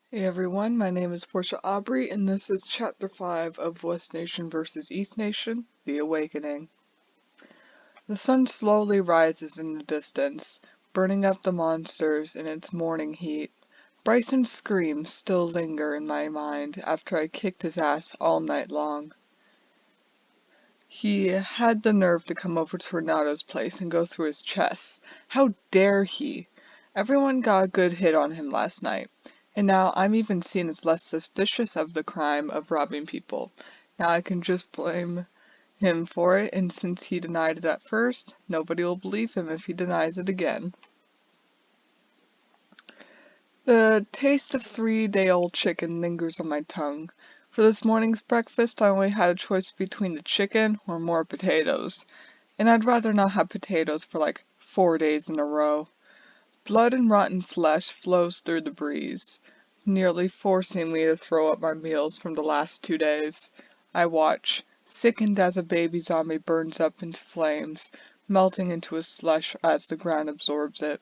Hey everyone, my name is Porscha Aubrey, and this is Chapter 5 of West Nation vs. East Nation, The Awakening. The sun slowly rises in the distance, burning up the monsters in its morning heat. Bryson's screams still linger in my mind after I kicked his ass all night long. He had the nerve to come over to Renato's place and go through his chest. How dare he? Everyone got a good hit on him last night. And now I'm even seen as less suspicious of the crime of robbing people. Now I can just blame him for it, and since he denied it at first, nobody will believe him if he denies it again. The taste of 3-day-old chicken lingers on my tongue. For this morning's breakfast, I only had a choice between the chicken or more potatoes. And I'd rather not have potatoes for like 4 days in a row. Blood and rotten flesh flows through the breeze, nearly forcing me to throw up my meals from the last 2 days. I watch, sickened as a baby zombie burns up into flames, melting into a slush as the ground absorbs it.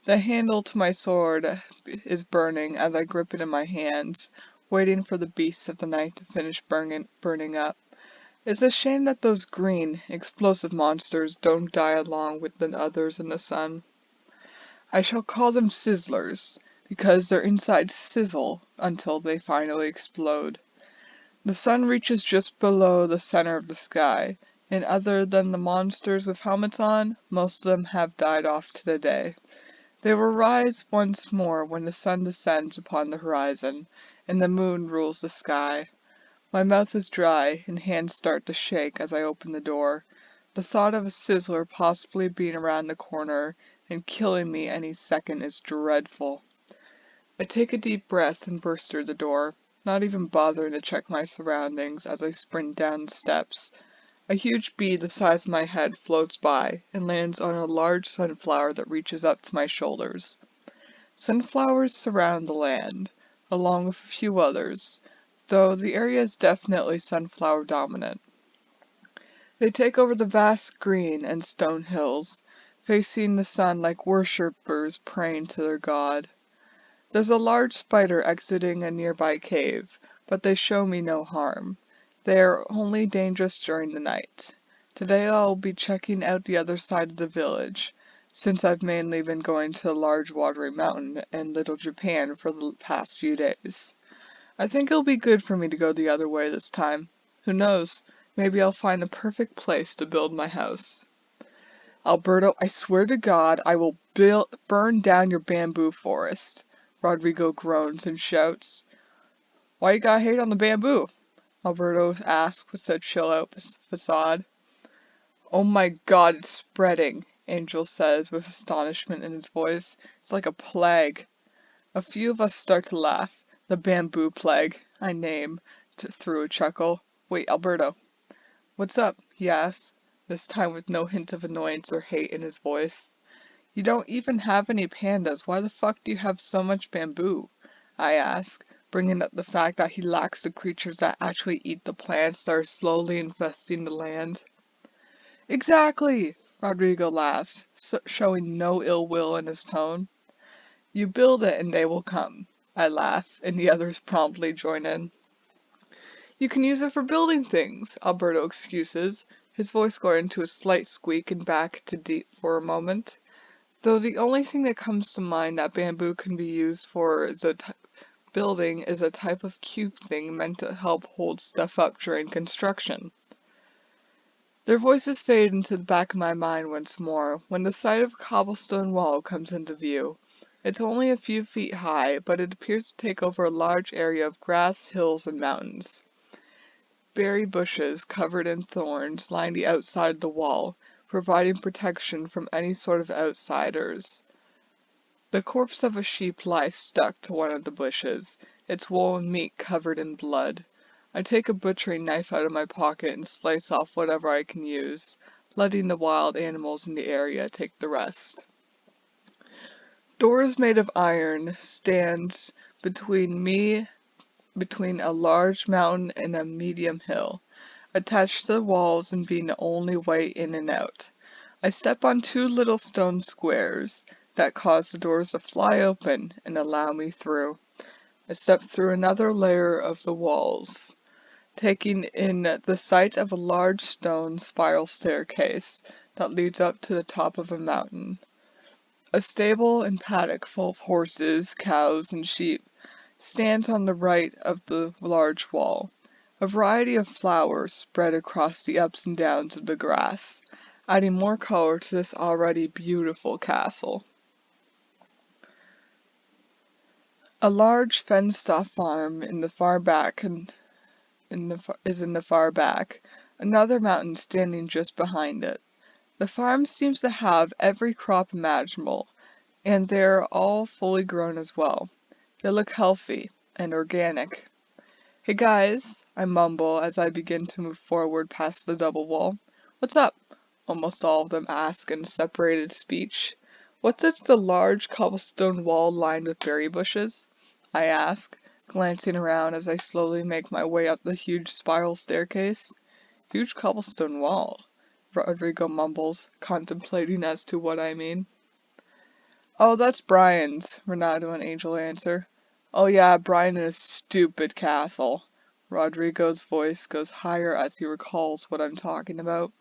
The handle to my sword is burning as I grip it in my hands, waiting for the beasts of the night to finish burning up. It's a shame that those green, explosive monsters don't die along with the others in the sun. I shall call them sizzlers, because their insides sizzle until they finally explode. The sun reaches just below the center of the sky, and other than the monsters with helmets on, most of them have died off to the day. They will rise once more when the sun descends upon the horizon, and the moon rules the sky. My mouth is dry, and hands start to shake as I open the door. The thought of a sizzler possibly being around the corner and killing me any second is dreadful. I take a deep breath and burst through the door, not even bothering to check my surroundings as I sprint down the steps. A huge bee the size of my head floats by and lands on a large sunflower that reaches up to my shoulders. Sunflowers surround the land, along with a few others, though the area is definitely sunflower dominant. They take over the vast green and stone hills, facing the sun like worshippers praying to their god. There's a large spider exiting a nearby cave, but they show me no harm. They are only dangerous during the night. Today I'll be checking out the other side of the village, since I've mainly been going to the large watery mountain and Little Japan for the past few days. I think it'll be good for me to go the other way this time. Who knows? Maybe I'll find the perfect place to build my house. Alberto, I swear to God, I will burn down your bamboo forest. Rodrigo groans and shouts. Why you gotta hate on the bamboo? Alberto asks with a chill-out facade. Oh my God, it's spreading, Angel says with astonishment in his voice. It's like a plague. A few of us start to laugh. The bamboo plague, I name, through a chuckle. Wait, Alberto. What's up? He asks, this time with no hint of annoyance or hate in his voice. You don't even have any pandas. Why the fuck do you have so much bamboo? I ask, bringing up the fact that he lacks the creatures that actually eat the plants that are slowly infesting the land. Exactly! Rodrigo laughs, showing no ill will in his tone. You build it and they will come. I laugh, and the others promptly join in. You can use it for building things, Alberto excuses, his voice going into a slight squeak and back to deep for a moment. Though the only thing that comes to mind that bamboo can be used for building is a type of cube thing meant to help hold stuff up during construction. Their voices fade into the back of my mind once more, when the sight of a cobblestone wall comes into view. It's only a few feet high, but it appears to take over a large area of grass, hills, and mountains. Berry bushes covered in thorns line the outside of the wall, providing protection from any sort of outsiders. The corpse of a sheep lies stuck to one of the bushes, its wool and meat covered in blood. I take a butchering knife out of my pocket and slice off whatever I can use, letting the wild animals in the area take the rest. Doors made of iron stand between a large mountain and a medium hill, attached to the walls and being the only way in and out. I step on 2 little stone squares that cause the doors to fly open and allow me through. I step through another layer of the walls, taking in the sight of a large stone spiral staircase that leads up to the top of a mountain. A stable and paddock full of horses, cows, and sheep stands on the right of the large wall. A variety of flowers spread across the ups and downs of the grass, adding more color to this already beautiful castle. A large fenced-off farm in the far back is in the far back, another mountain standing just behind it. The farm seems to have every crop imaginable, and they're all fully grown as well. They look healthy and organic. Hey guys, I mumble as I begin to move forward past the double wall. What's up? Almost all of them ask in separated speech. What's it the large cobblestone wall lined with berry bushes? I ask, glancing around as I slowly make my way up the huge spiral staircase. Huge cobblestone wall, Rodrigo mumbles, contemplating as to what I mean. Oh, that's Brian's, Renato and Angel answer. Oh yeah, Brian and his stupid castle. Rodrigo's voice goes higher as he recalls what I'm talking about.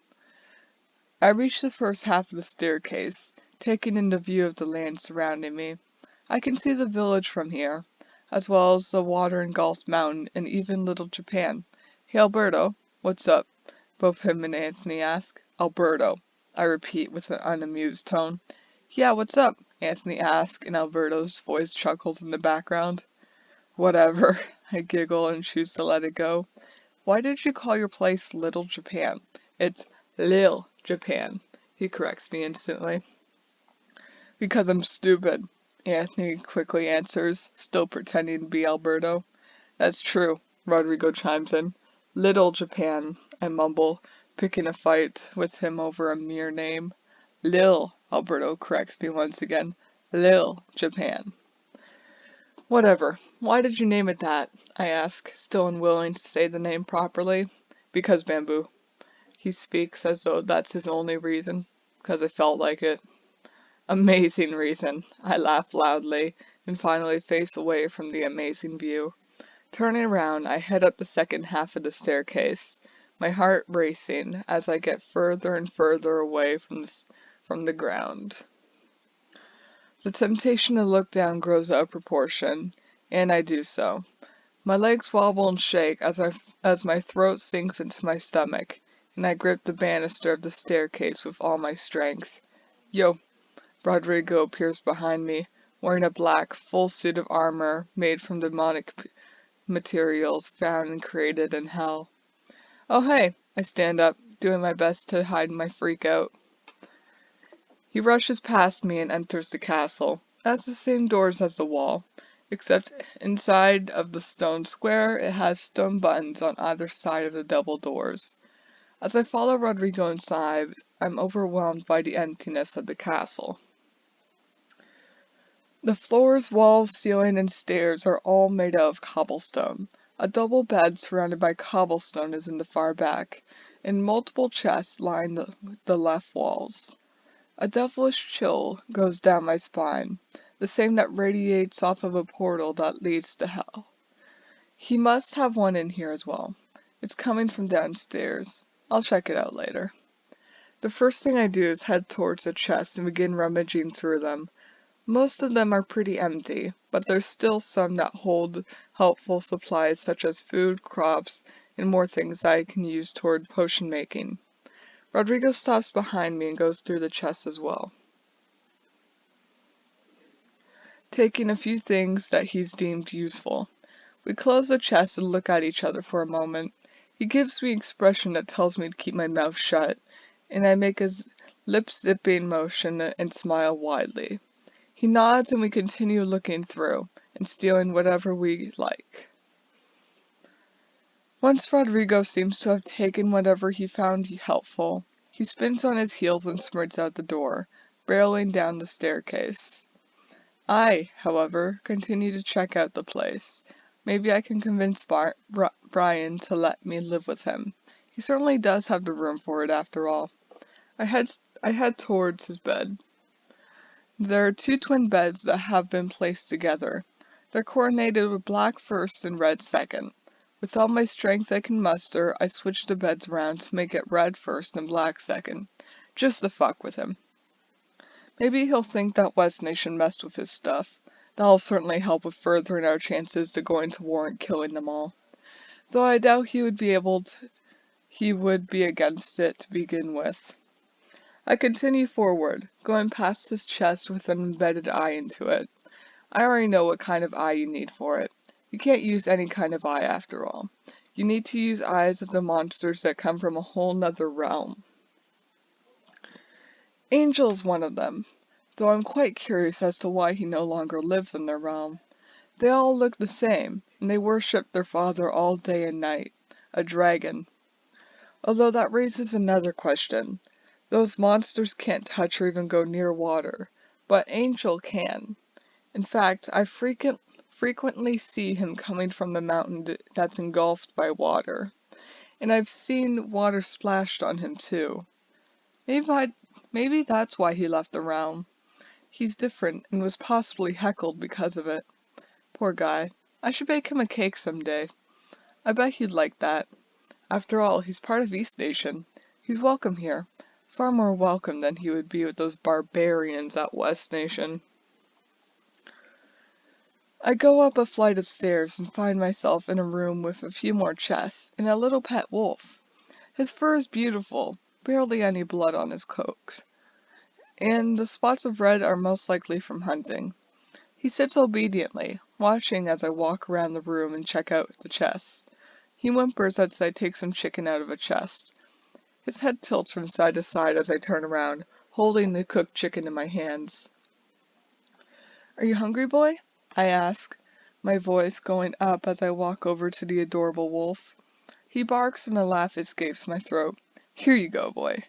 I reach the first half of the staircase, taking in the view of the land surrounding me. I can see the village from here, as well as the water-engulfed mountain and even Little Japan. Hey Alberto, what's up? Both him and Anthony ask. Alberto, I repeat with an unamused tone. Yeah, what's up? Anthony asks, and Alberto's voice chuckles in the background. Whatever, I giggle and choose to let it go. Why did you call your place Little Japan? It's Lil Japan, he corrects me instantly. Because I'm stupid, Anthony quickly answers, still pretending to be Alberto. That's true, Rodrigo chimes in. Little Japan, I mumble, picking a fight with him over a mere name. Lil, Alberto corrects me once again. Lil Japan. Whatever. Why did you name it that? I ask, still unwilling to say the name properly. Because bamboo. He speaks as though that's his only reason. Because I felt like it. Amazing reason. I laugh loudly, and finally face away from the amazing view. Turning around, I head up the second half of the staircase, my heart racing as I get further and further away from the ground. The temptation to look down grows out of proportion, and I do so. My legs wobble and shake as my throat sinks into my stomach, and I grip the banister of the staircase with all my strength. Yo! Rodrigo appears behind me, wearing a black, full suit of armor made from demonic materials found and created in hell. Oh hey! I stand up, doing my best to hide my freak out. He rushes past me and enters the castle. It has the same doors as the wall, except inside of the stone square it has stone buttons on either side of the double doors. As I follow Rodrigo inside, I'm overwhelmed by the emptiness of the castle. The floors, walls, ceiling, and stairs are all made out of cobblestone. A double bed surrounded by cobblestone is in the far back, and multiple chests line the left walls. A devilish chill goes down my spine, the same that radiates off of a portal that leads to hell. He must have one in here as well. It's coming from downstairs. I'll check it out later. The first thing I do is head towards the chests and begin rummaging through them. Most of them are pretty empty, but there's still some that hold helpful supplies such as food, crops, and more things that I can use toward potion making. Rodrigo stops behind me and goes through the chests as well, taking a few things that he's deemed useful. We close the chest and look at each other for a moment. He gives me an expression that tells me to keep my mouth shut, and I make a lip-zipping motion and smile widely. He nods and we continue looking through, and stealing whatever we like. Once Rodrigo seems to have taken whatever he found helpful, he spins on his heels and sprints out the door, barreling down the staircase. I, however, continue to check out the place. Maybe I can convince Brian to let me live with him. He certainly does have the room for it after all. I head towards his bed. There are two twin beds that have been placed together. They're coordinated with black first and red second. With all my strength I can muster, I switch the beds around to make it red first and black second. Just to fuck with him. Maybe he'll think that West Nation messed with his stuff. That'll certainly help with furthering our chances to going to war and killing them all. Though I doubt he would be against it to begin with. I continue forward, going past his chest with an embedded eye into it. I already know what kind of eye you need for it. You can't use any kind of eye after all. You need to use eyes of the monsters that come from a whole nother realm. Angel's one of them, though I'm quite curious as to why he no longer lives in their realm. They all look the same, and they worship their father all day and night, a dragon. Although that raises another question. Those monsters can't touch or even go near water, but Angel can. In fact, I frequently see him coming from the mountain that's engulfed by water, and I've seen water splashed on him too. Maybe that's why he left the realm. He's different and was possibly heckled because of it. Poor guy. I should bake him a cake someday. I bet he'd like that. After all, he's part of East Nation. He's welcome here. Far more welcome than he would be with those barbarians at West Nation. I go up a flight of stairs and find myself in a room with a few more chests and a little pet wolf. His fur is beautiful, barely any blood on his coat, and the spots of red are most likely from hunting. He sits obediently, watching as I walk around the room and check out the chests. He whimpers as I take some chicken out of a chest. His head tilts from side to side as I turn around, holding the cooked chicken in my hands. "Are you hungry, boy?" I ask, my voice going up as I walk over to the adorable wolf. He barks and a laugh escapes my throat. "Here you go, boy."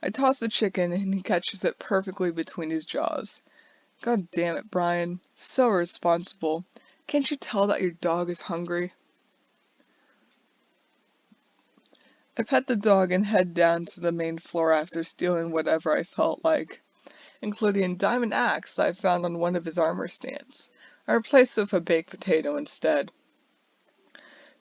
I toss the chicken and he catches it perfectly between his jaws. God damn it, Brian. So irresponsible. Can't you tell that your dog is hungry? I pet the dog and head down to the main floor after stealing whatever I felt like, including a diamond axe that I found on one of his armor stands. I replaced it with a baked potato instead.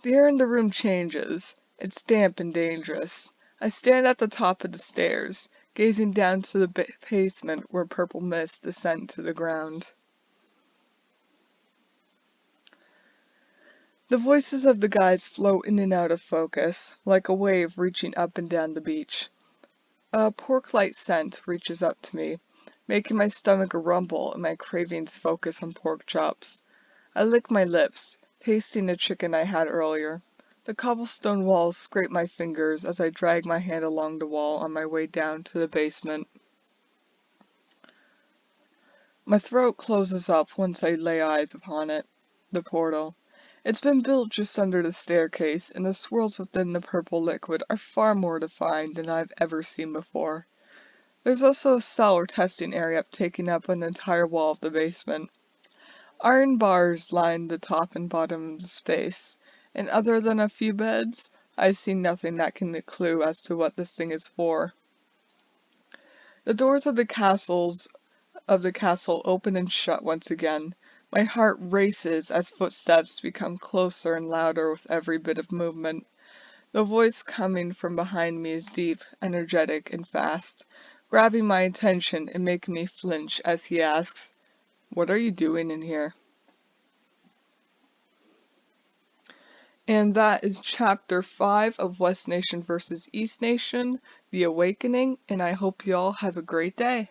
The air in the room changes. It's damp and dangerous. I stand at the top of the stairs, gazing down to the basement where purple mist descends to the ground. The voices of the guys float in and out of focus, like a wave reaching up and down the beach. A pork-light scent reaches up to me, making my stomach rumble and my cravings focus on pork chops. I lick my lips, tasting the chicken I had earlier. The cobblestone walls scrape my fingers as I drag my hand along the wall on my way down to the basement. My throat closes up once I lay eyes upon it, the portal. It's been built just under the staircase, and the swirls within the purple liquid are far more defined than I've ever seen before. There's also a cell or testing area taking up an entire wall of the basement. Iron bars line the top and bottom of the space, and other than a few beds, I see nothing that can be a clue as to what this thing is for. The doors of the castle open and shut once again. My heart races as footsteps become closer and louder with every bit of movement. The voice coming from behind me is deep, energetic, and fast, grabbing my attention and making me flinch as he asks, "What are you doing in here?" And that is Chapter 5 of West Nation vs. East Nation, The Awakening, and I hope you all have a great day.